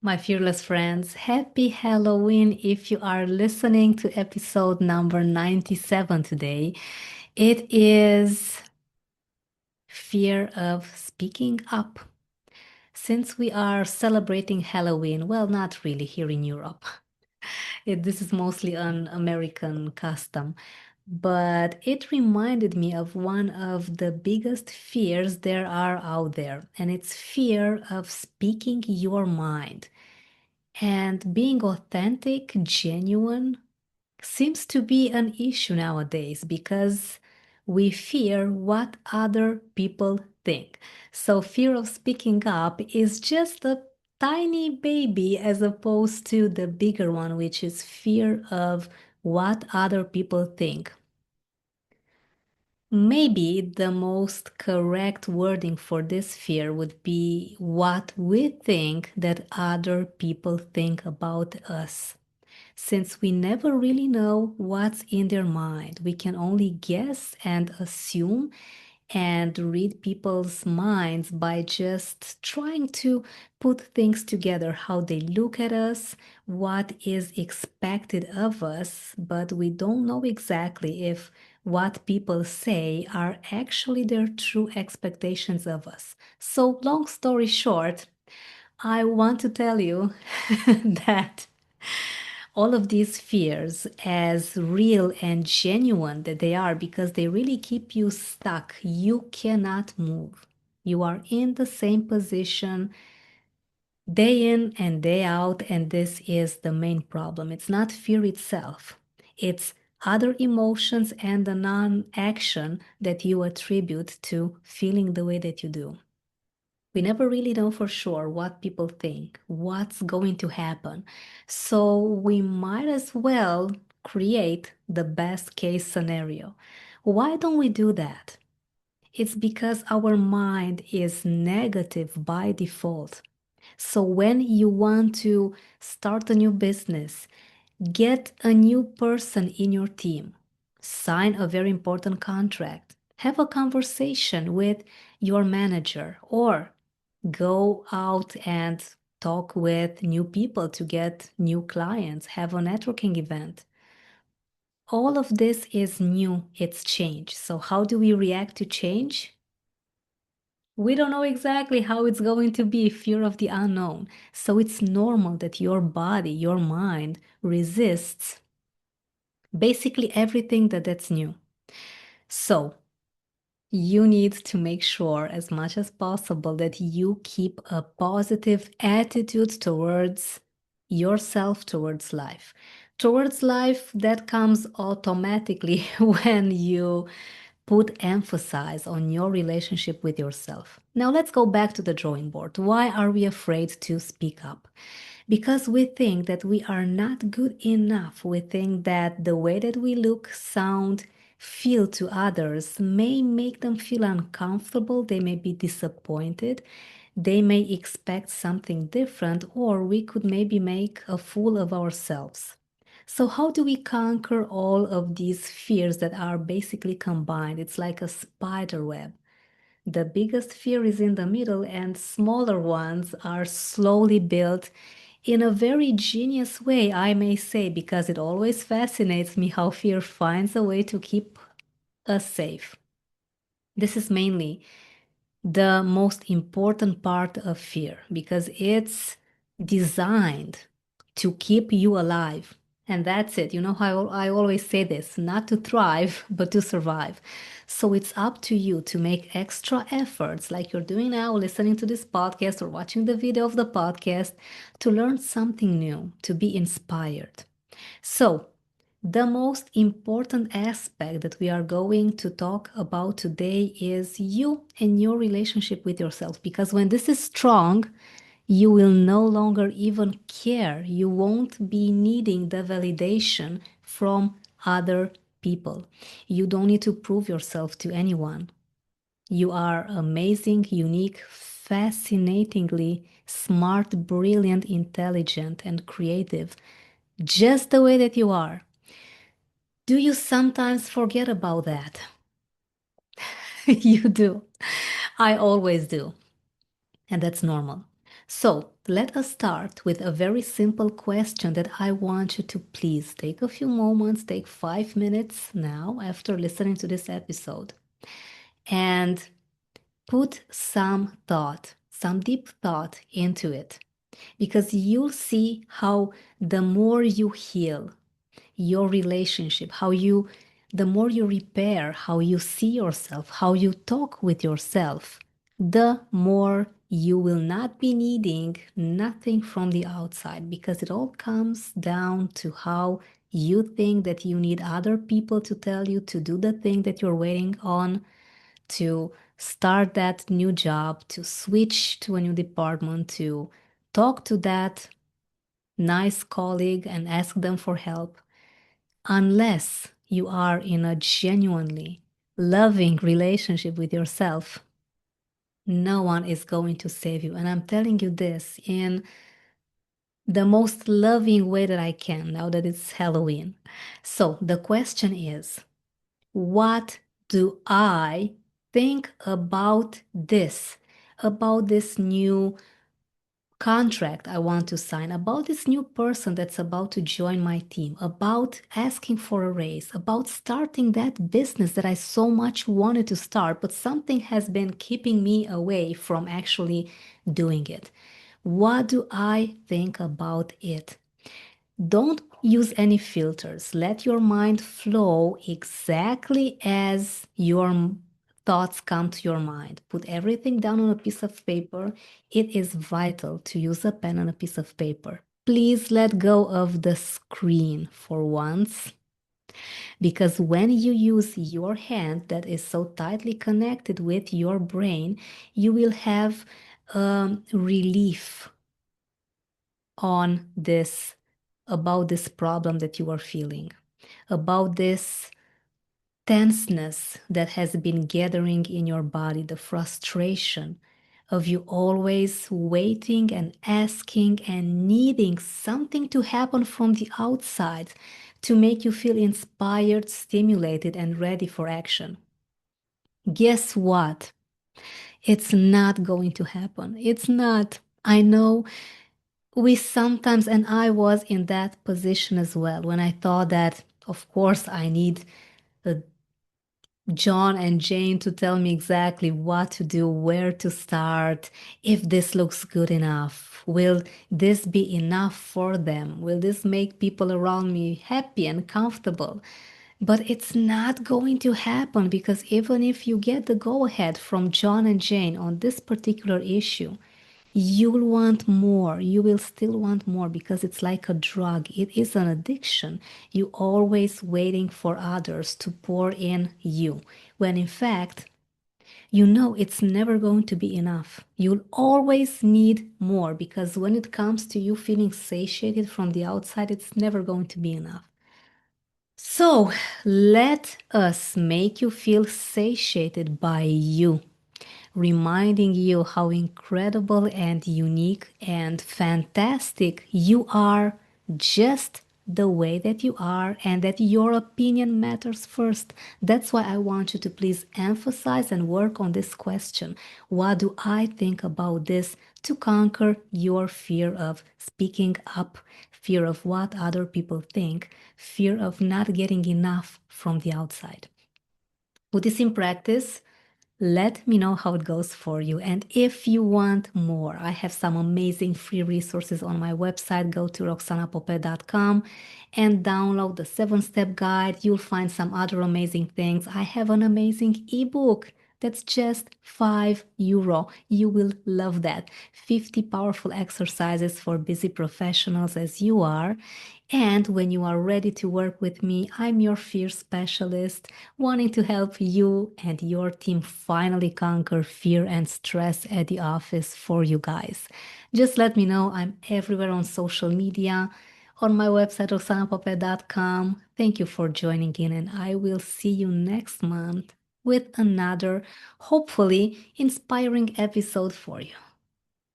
My fearless friends, happy Halloween if you are listening to episode number 97 today. It is fear of speaking up. Since we are celebrating Halloween, well, not really here in Europe. This is mostly an American custom, but it reminded me of one of the biggest fears there are out there, and it's fear of speaking your mind. And being authentic, genuine, seems to be an issue nowadays because we fear what other people think. So, fear of speaking up is just a tiny baby as opposed to the bigger one, which is fear of what other people think. Maybe the most correct wording for this fear would be what we think that other people think about us. Since we never really know what's in their mind, we can only guess and assume and read people's minds by just trying to put things together, how they look at us, what is expected of us, but we don't know exactly if what people say are actually their true expectations of us. So, long story short, I want to tell you that all of these fears, as real and genuine that they are, because they really keep you stuck. You cannot move. You are in the same position day in and day out, and this is the main problem. It's not fear itself, it's other emotions and the non action that you attribute to feeling the way that you do. We never really know for sure what people think, what's going to happen. So we might as well create the best case scenario. Why don't we do that? It's because our mind is negative by default. So when you want to start a new business, get a new person in your team, sign a very important contract, have a conversation with your manager, or go out and talk with new people to get new clients, have a networking event. All of this is new, it's change. So, how do we react to change? We don't know exactly how it's going to be, fear of the unknown. So, it's normal that your body, your mind resists basically everything that's new. So, you need to make sure as much as possible that you keep a positive attitude towards yourself, towards life that comes automatically when you put emphasis on your relationship with yourself. Now let's go back to the drawing board. Why are we afraid to speak up? Because we think that we are not good enough. We think that the way that we look, sound, feel to others may make them feel uncomfortable. They may be disappointed. They may expect something different, or we could maybe make a fool of ourselves. So, how do we conquer all of these fears that are basically combined? It's like a spider web. The biggest fear is in the middle, and smaller ones are slowly built in a very genius way, I may say, because it always fascinates me how fear finds a way to keep us safe. This is mainly the most important part of fear because it's designed to keep you alive. And that's it. You know how I always say this, not to thrive, but to survive. So it's up to you to make extra efforts like you're doing now, listening to this podcast or watching the video of the podcast to learn something new, to be inspired. So, the most important aspect that we are going to talk about today is you and your relationship with yourself. Because when this is strong, you will no longer even care. You won't be needing the validation from other people. You don't need to prove yourself to anyone. You are amazing, unique, fascinatingly smart, brilliant, intelligent, and creative, just the way that you are. Do you sometimes forget about that? You do. I always do. And that's normal. So let us start with a very simple question that I want you to please take a few moments, take 5 minutes now after listening to this episode, and put some thought, some deep thought into it. Because you'll see how the more you heal your relationship, the more you repair how you see yourself, how you talk with yourself, the more you will not be needing nothing from the outside, because it all comes down to how you think that you need other people to tell you to do the thing that you're waiting on, to start that new job, to switch to a new department, to talk to that nice colleague and ask them for help. Unless you are in a genuinely loving relationship with yourself, no one is going to save you. And I'm telling you this in the most loving way that I can now that it's Halloween. So the question is, what do I think about this new contract I want to sign, about this new person that's about to join my team, about asking for a raise, about starting that business that I so much wanted to start, but something has been keeping me away from actually doing it? What do I think about it? Don't use any filters. Let your mind flow exactly as your thoughts come to your mind. Put everything down on a piece of paper. It is vital to use a pen and a piece of paper. Please let go of the screen for once, because when you use your hand that is so tightly connected with your brain, you will have relief on this, about this problem that you are feeling, about this tenseness that has been gathering in your body, the frustration of you always waiting and asking and needing something to happen from the outside to make you feel inspired, stimulated, and ready for action. Guess what? It's not going to happen. It's not. I know we sometimes, and I was in that position as well, when I thought that, of course, I need uh, John and Jane to tell me exactly what to do, where to start, if this looks good enough. Will this be enough for them? Will this make people around me happy and comfortable? But it's not going to happen, because even if you get the go ahead from John and Jane on this particular issue, you'll want more. You will still want more, because it's like a drug. It is an addiction. You always waiting for others to pour in you, when in fact, you know it's never going to be enough. You'll always need more, because when it comes to you feeling satiated from the outside, it's never going to be enough. So let us make you feel satiated by you, reminding you how incredible and unique and fantastic you are, just the way that you are, and that your opinion matters first. That's why I want you to please emphasize and work on this question. What do I think about this, to conquer your fear of speaking up, fear of what other people think, fear of not getting enough from the outside? Put this in practice. Let me know how it goes for you. And if you want more, I have some amazing free resources on my website. Go to roxanapope.com and download the 7-step guide. You'll find some other amazing things. I have an amazing ebook that's just €5. You will love that. 50 powerful exercises for busy professionals as you are. And when you are ready to work with me, I'm your fear specialist, wanting to help you and your team finally conquer fear and stress at the office for you guys. Just let me know. I'm everywhere on social media, on my website, roxanapope.com. Thank you for joining in, and I will see you next month with another, hopefully, inspiring episode for you.